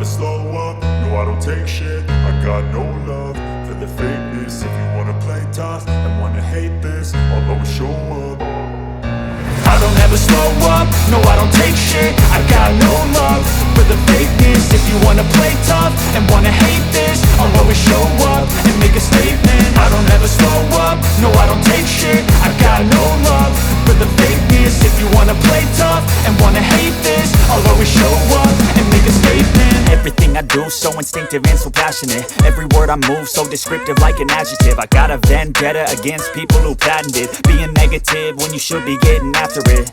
slow up, no I don't take shit. I got no love for the fakeness. If you wanna play tough and wanna hate this, I'll always show up. I don't ever slow up, no I don't take shit. I got no love for the fakeness. If you wanna play tough and wanna hate this, I'll always show up and make a statement. I don't ever slow up, no I don't take shit. I got no love for the fakeness. If you wanna play tough and wanna hate this, I'll always show up and make a statement. Everything I do so instinctive and so passionate. Every word I move so descriptive like an adjective. I got a vendetta against people who patented being negative when you should be getting after it.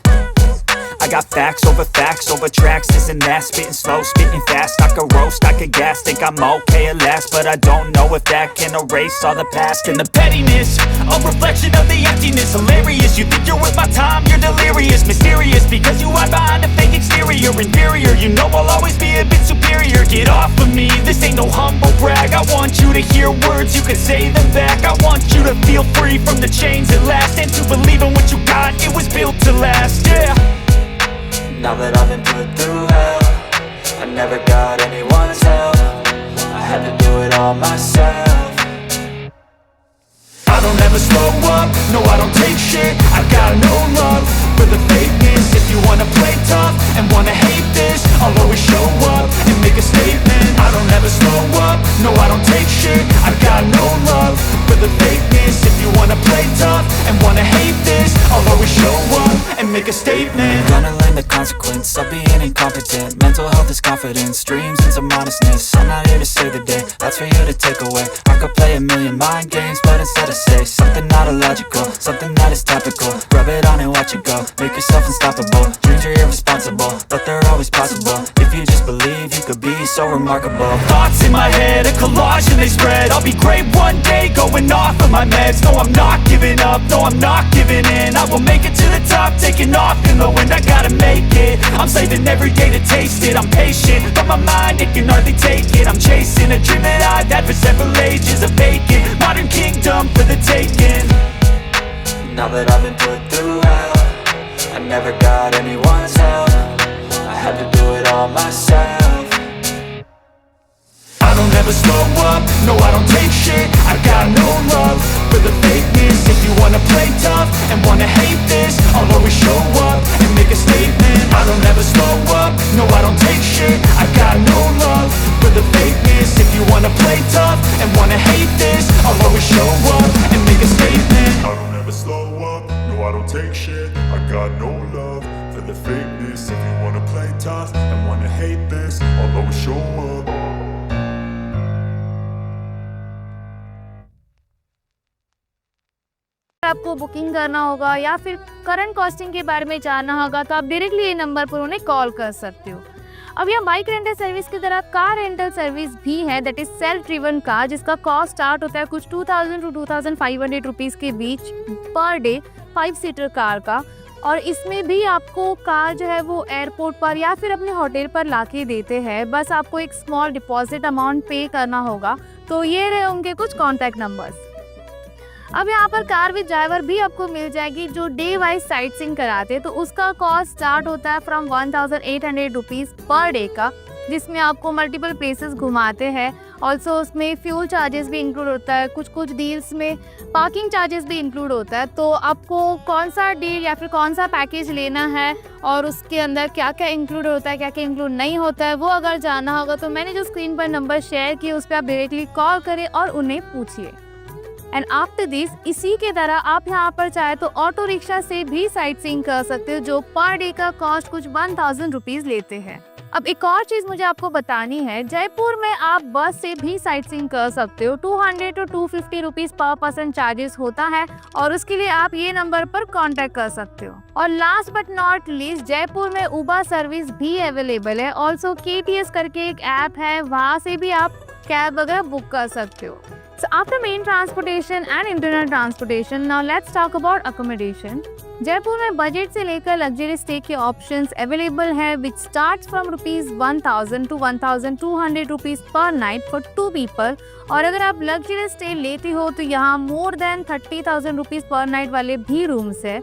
I got facts over tracks, this and that. Spitting slow, spitting fast. I could roast, I could gas. Think I'm okay at last, but I don't know if that can erase all the past. And the pettiness, a reflection of the emptiness. Hilarious, you think you're worth my time, you're delirious. Mysterious, because you hide behind a fake exterior. Inferior, you know I'll always be a bit superior. Get off of me, this ain't no humble brag. I want you to hear words, you can say them back. I want you to feel free from the chains at last, and to believe in what you got, it was built to last, yeah. Now that I've been put through hell, I never got anyone's help. I had to do it all myself. I don't ever slow up, no I don't take shit. I got no love for the fakeness. If you wanna play tough and wanna hate this, I'll always show up and make a statement. I don't ever slow up, no I don't take shit. I got no love for the fakeness. If you wanna play tough and wanna hate this, I'll always show up and make a statement. Gonna learn the consequence of being incompetent. Mental health is confidence, dreams and some honestness. I'm not here to save the day, that's for you to take away. I could play a million mind games, but instead I say something not illogical, something that is topical. Rub it on and watch it go, make yourself unstoppable. Dreams are irresponsible, but they're always possible. If you just believe, you could be so remarkable. Thoughts in my head, a collage and they spread. I'll be great one day, going off of my meds. No, I'm not giving up, no, I'm not giving in. I will make it to the top, taking off in the wind. I gotta make it, I'm saving every day to taste it. I'm patient, but my mind, it can hardly take it. I'm chasing a dream that I've had for several ages. A vacant, modern kingdom for the taking. Now that I've been put through hell, I never got anyone's help. I had to do it all myself. I don't ever slow up, no I don't take shit. I got no love for the fakeness. If you wanna play tough and wanna hate this, I'll always show up and make a statement. I don't ever slow up, no I don't take shit. I got no love for the fakeness. If you wanna play tough and wanna hate this, I'll always show up and make a statement. I don't ever slow up, no I don't take shit. I got no love for the fakeness. If you wanna play tough and wanna hate this, I'll always show up. आपको booking करना होगा या फिर current costing के बारे में जानना होगा तो आप डायरेक्टली ये नंबर पर उन्हें कॉल कर सकते हो। अब यहाँ बाइक रेंटल सर्विस की तरह कार रेंटल सर्विस भी है, that is self driven car, जिसका कॉस्ट स्टार्ट होता है कुछ 2000 to 2500 रुपीज़ के बीच पर डे 5 सीटर कार का। और इसमें भी आपको कार जो है वो एयरपोर्ट पर या फिर अपने होटल पर लाके देते हैं, बस आपको एक स्मॉल डिपॉजिट अमाउंट पे करना होगा। तो ये रहे उनके कुछ कॉन्टैक्ट नंबर्स। अब यहाँ पर कार विद ड्राइवर भी आपको मिल जाएगी जो डे वाइज साइट सीइंग कराते हैं, तो उसका कॉस्ट स्टार्ट होता है फ्रॉम 1800 रुपीज़ पर डे का, जिसमें आपको मल्टीपल प्लेसेस घुमाते हैं। ऑल्सो उसमें फ्यूल चार्जेस भी इंक्लूड होता है, कुछ डील्स में पार्किंग चार्जेस भी इंक्लूड होता है। तो आपको कौन सा डील या फिर कौन सा पैकेज लेना है और उसके अंदर क्या क्या इंक्लूड होता है, क्या क्या इंक्लूड नहीं होता है, वो अगर जानना होगा तो मैंने जो स्क्रीन पर नंबर शेयर किए उस पर आप डायरेक्टली कॉल करें और उन्हें पूछिए। एंड आफ्टर दिस इसी के तरह आप यहाँ पर चाहे तो ऑटो रिक्शा से भी साइट सीइंग कर सकते हो, जो पर डे का कॉस्ट कुछ 1000 रुपीज़ लेते हैं। अब एक और चीज़ मुझे आपको बतानी है, जयपुर में आप बस से भी साइट सीइंग कर सकते हो। 200 to 250 रुपीज़ पर पर्सन चार्जेस होता है और उसके लिए आप ये नंबर पर कांटेक्ट कर सकते हो। और last but not least, Jaipur में उबर सर्विस भी अवेलेबल है। ऑल्सो KTS करके एक ऐप है, वहाँ से भी आप कैब वगैरह बुक कर सकते हो। So after main transportation and internal transportation, now let's talk about accommodation. Jaipur में बजट से लेकर लग्जरी स्टे के ऑप्शंस अवेलेबल है, which starts from ₹1000 to 1200 rupees पर नाइट फॉर 2 people। और अगर आप लग्जरी स्टे लेते हो तो यहाँ मोर देन 30,000 रुपीज़ पर नाइट वाले भी रूम्स है।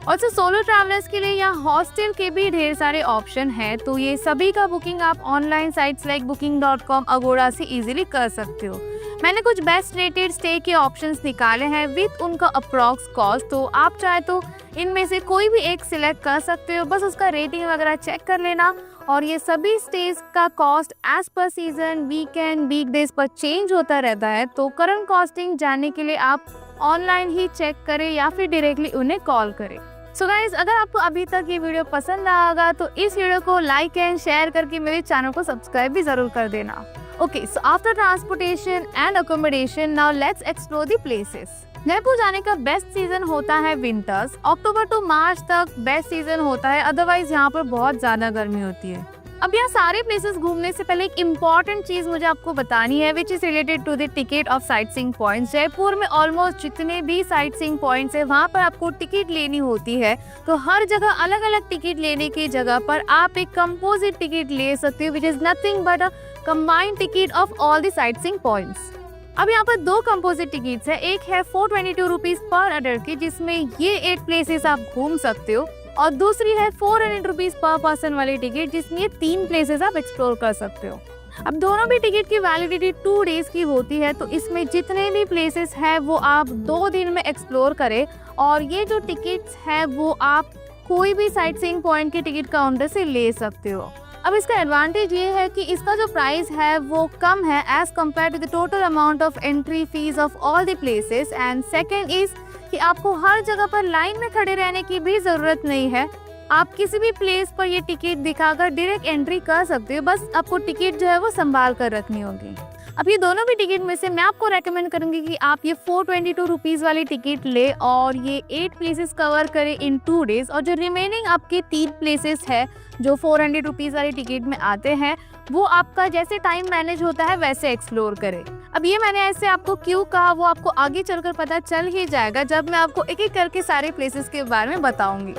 ऑल्सो सोलो ट्रैवलर्स के लिए यहाँ हॉस्टल के भी ढेर सारे ऑप्शन हैं, तो ये सभी का बुकिंग आप online sites like booking.com, Aguada से इजीली कर सकते हो। मैंने कुछ बेस्ट रेटेड स्टे के ऑप्शंस निकाले हैं विद उनका अप्रॉक्स कॉस्ट, तो आप चाहे तो इनमें से कोई भी एक सिलेक्ट कर सकते हो, बस उसका रेटिंग वगैरह चेक कर लेना। और ये सभी स्टेज का cost as per season, weekend, weekdays पर चेंज होता रहता है, तो करंट कॉस्टिंग जानने के लिए आप ऑनलाइन ही चेक करें या फिर डायरेक्टली उन्हें कॉल करें। सो गाइज, अगर आपको अभी तक ये वीडियो पसंद आया होगा तो इस वीडियो को लाइक एंड शेयर करके मेरे चैनल को सब्सक्राइब भी जरूर कर देना। Okay, so after transportation and accommodation, now let's explore the places. Jaipur जाने का बेस्ट सीजन होता है विंटर्स, अक्टूबर टू मार्च तक बेस्ट सीजन होता है, अदरवाइज यहाँ पर बहुत ज्यादा गर्मी होती है। अब यहाँ सारे प्लेसेस घूमने से पहले एक इम्पॉर्टेंट चीज मुझे आपको बतानी है, which is related to the ticket of sightseeing points. Jaipur में ऑलमोस्ट जितने भी साइट सीइंग पॉइंट्स है वहाँ पर आपको टिकट लेनी होती है, तो हर जगह अलग अलग टिकट लेने की जगह पर आप एक कंपोजिट टिकट ले सकते हो, which is nothing but a combined ticket of all the sight seeing points. अब यहाँ पर दो कंपोजिट टिकट्स है, एक है 422 रुपीज पर अडल्ट की, जिसमें ये 8 प्लेसेस आप घूम सकते हो, और दूसरी है 400 रुपीज पर पर्सन वाली टिकट, जिसमें 3 प्लेसेस आप एक्सप्लोर कर सकते हो। अब दोनों भी टिकट की वैलिडिटी 2 डेज की होती है, तो इसमें जितने भी प्लेसेस है वो आप 2 दिन में एक्सप्लोर करें, और ये जो टिकट्स है वो आप कोई भी साइट सीइंग पॉइंट के टिकट काउंटर से ले सकते हो। अब इसका एडवांटेज ये है कि इसका जो प्राइस है वो कम है as compare to the total amount of entry fees of all the places, and second is कि आपको हर जगह पर लाइन में खड़े रहने की भी जरूरत नहीं है। आप किसी भी प्लेस पर ये टिकट दिखाकर डायरेक्ट एंट्री कर सकते हो, बस आपको टिकट जो है वो संभाल कर रखनी होगी। अब ये दोनों भी टिकट में से मैं आपको रेकमेंड करूंगी कि आप ये 422 रुपीज वाली टिकट ले और ये 8 प्लेसेस कवर करें इन 2 डेज, और जो रिमेनिंग आपके 3 प्लेसेस है जो 400 रुपीज वाली टिकट में आते हैं वो आपका जैसे टाइम मैनेज होता है वैसे एक्सप्लोर करें। अब ये मैंने ऐसे आपको क्यों कहा वो आपको आगे चलकर पता चल ही जाएगा जब मैं आपको एक एक करके सारे प्लेसेस के बारे में बताऊंगी।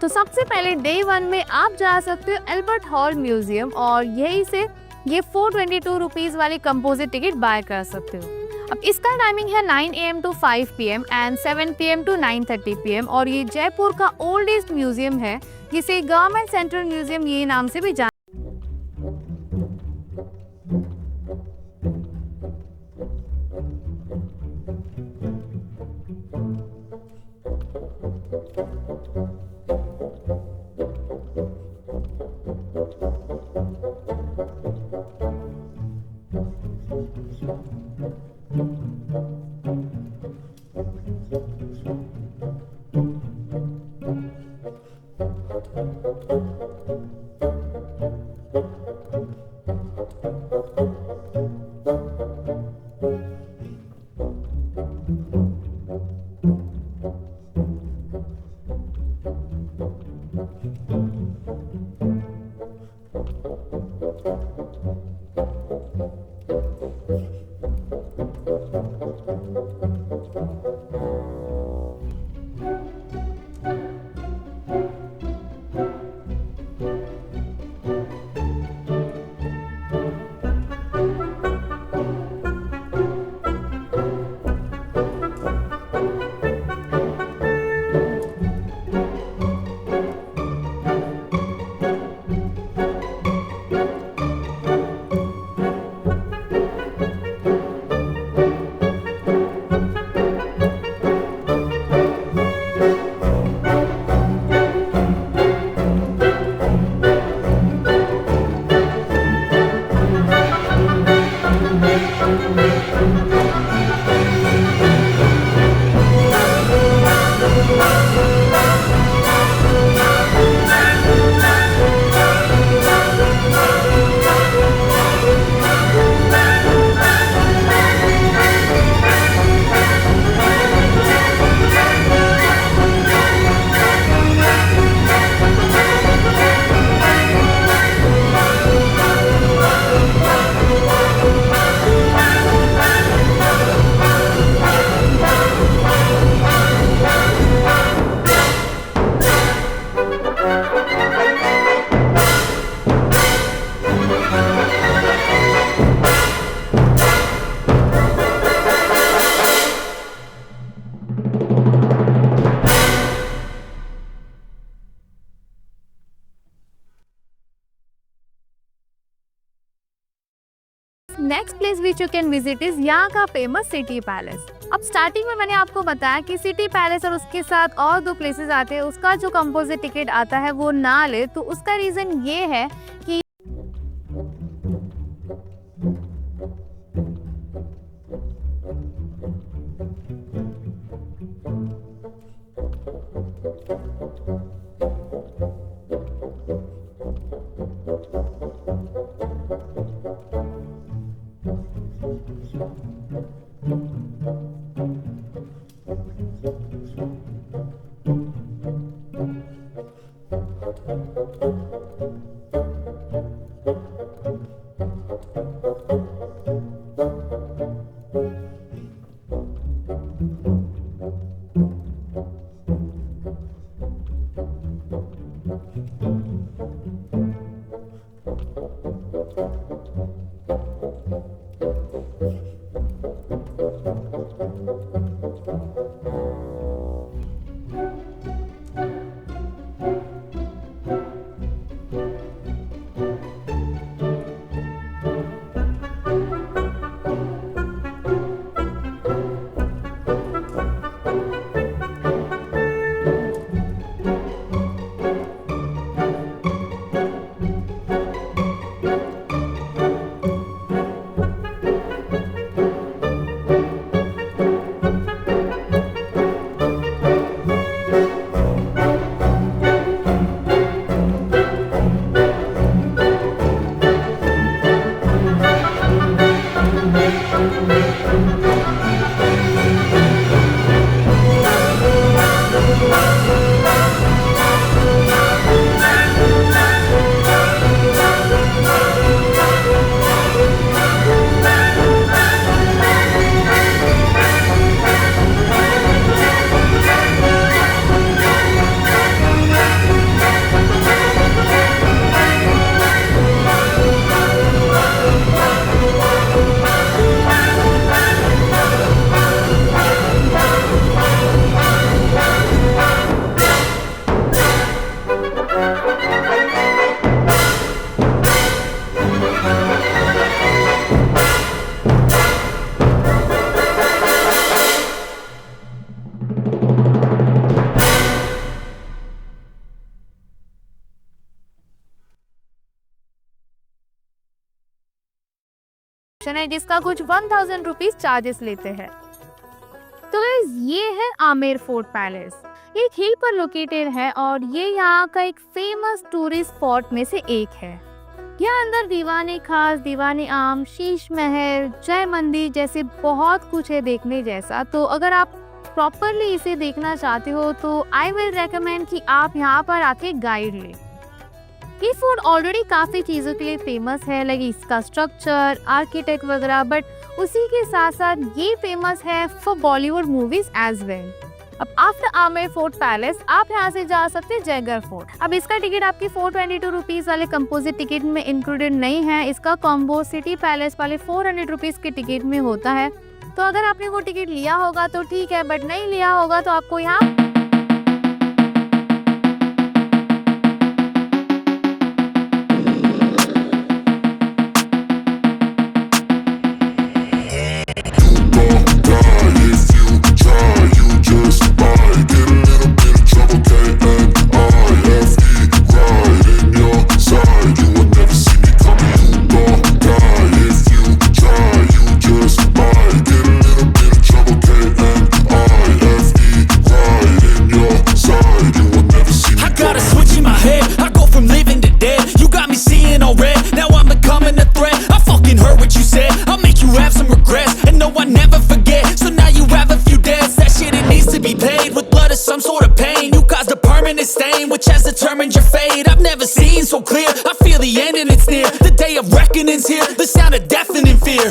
तो सबसे पहले डे 1 में आप जा सकते हो एल्बर्ट हॉल म्यूजियम, और यही से ये 422 रुपीज वाली कंपोजिट टिकट बाय कर सकते हो। अब इसका टाइमिंग है 9 AM to 5 PM and 7 PM to 9:30 PM, और ये जयपुर का ओल्डेस्ट म्यूजियम है, जिसे गवर्नमेंट सेंट्रल म्यूजियम ये नाम से भी जाना। Next place which you can visit is यहाँ का फेमस सिटी पैलेस। अब स्टार्टिंग में मैंने आपको बताया कि सिटी पैलेस और उसके साथ और 2 प्लेसेस आते हैं, उसका जो कंपोजिट टिकट आता है वो ना ले। तो उसका रीजन ये है कि है जिसका कुछ 1000 रुपीज चार्जेस लेते हैं। तो गाइस ये है आमेर फोर्ट पैलेस। ये एक हिल पर लोकेटेड है और ये यहाँ का एक फेमस टूरिस्ट स्पॉट में से एक है। यहाँ अंदर दीवाने खास, दीवाने आम, शीश महल, जय मंदिर जैसे बहुत कुछ है देखने जैसा। तो अगर आप प्रॉपरली इसे देखना चाहते हो तो आई विल रेकमेंड कि आप यहाँ पर आके गाइड लें। ये फोर्ट ऑलरेडी काफ़ी चीज़ों के लिए फेमस है, लाइक इसका स्ट्रक्चर, आर्किटेक्ट वगैरह, बट उसी के साथ साथ ये फेमस है for Bollywood movies as well. अब आफ्टर आमेर फोर्ट पैलेस आप यहाँ से जा सकते हैं जयगढ़ फोर्ट। अब इसका टिकट आपकी 422 रुपीज़ वाले कंपोजिट टिकट में इंक्लूडेड नहीं है। इसका कॉम्बो सिटी पैलेस वाले 400 रुपीज़ के टिकट में होता है। तो अगर आपने वो टिकट लिया होगा तो ठीक है, बट नहीं लिया होगा तो आपको यहाँ some sort of pain. You caused a permanent stain, which has determined your fate. I've never seen so clear. I feel the end and it's near. The day of reckoning's here. The sound of deafening fear.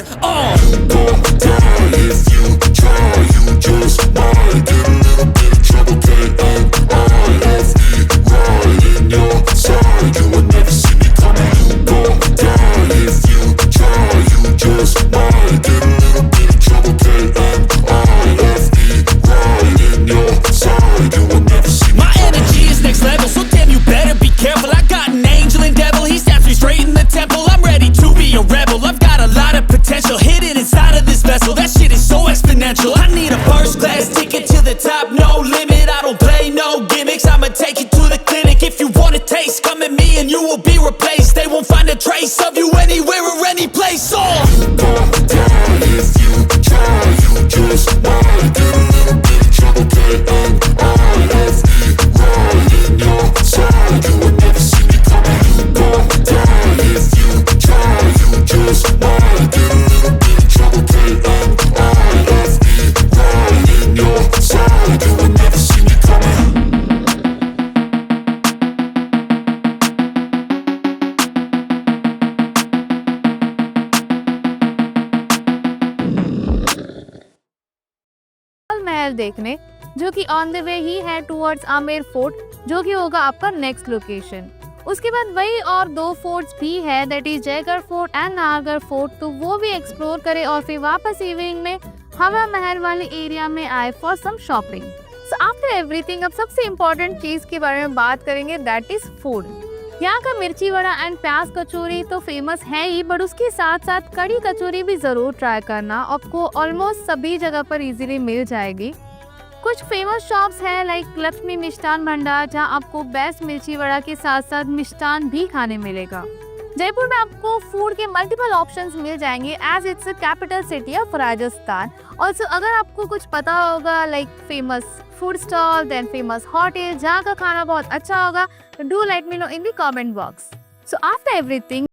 You gon' die if you try. You just might get a little bit of trouble. K-N-I-F-E, right in your side. You will never see me coming. You gon' die if you try. You just might get a little bit of trouble. K-N-I-F-E, right in your side. You will never see me. My energy is next level, so damn you better be careful. I got an angel and devil. He stabs me straight in the temple. I'm ready to be a rebel. I've got a lot of potential. महल देखने, जो कि on the way ही है towards Amer fort, जो कि होगा आपका next location. उसके बाद वही और 2 फोर्ट्स भी है, that is Jaigarh fort and Nahargarh fort, तो वो भी एक्सप्लोर करें और फिर वापस इवनिंग में हवा महल वाले एरिया में आए for some shopping. So after everything अब सबसे इम्पोर्टेंट चीज के बारे में बात करेंगे, दैट इज फूड। यहाँ का मिर्ची वड़ा एंड प्याज कचौरी तो फेमस है ही, बट उसके साथ साथ कड़ी कचौरी भी जरूर ट्राई करना, आपको ऑलमोस्ट सभी जगह पर इजीली मिल जाएगी। कुछ फेमस शॉप्स हैं लाइक लक्ष्मी मिष्ठान भंडार, जहाँ आपको बेस्ट मिर्ची वड़ा के साथ साथ मिष्ठान भी खाने मिलेगा। जयपुर में आपको फूड के मल्टीपल ऑप्शंस मिल जाएंगे as it's a capital city of Rajasthan. Also अगर आपको कुछ पता होगा like famous food stall then famous hotel जहाँ का खाना बहुत अच्छा होगा, तो do let me know in the comment box. So after everything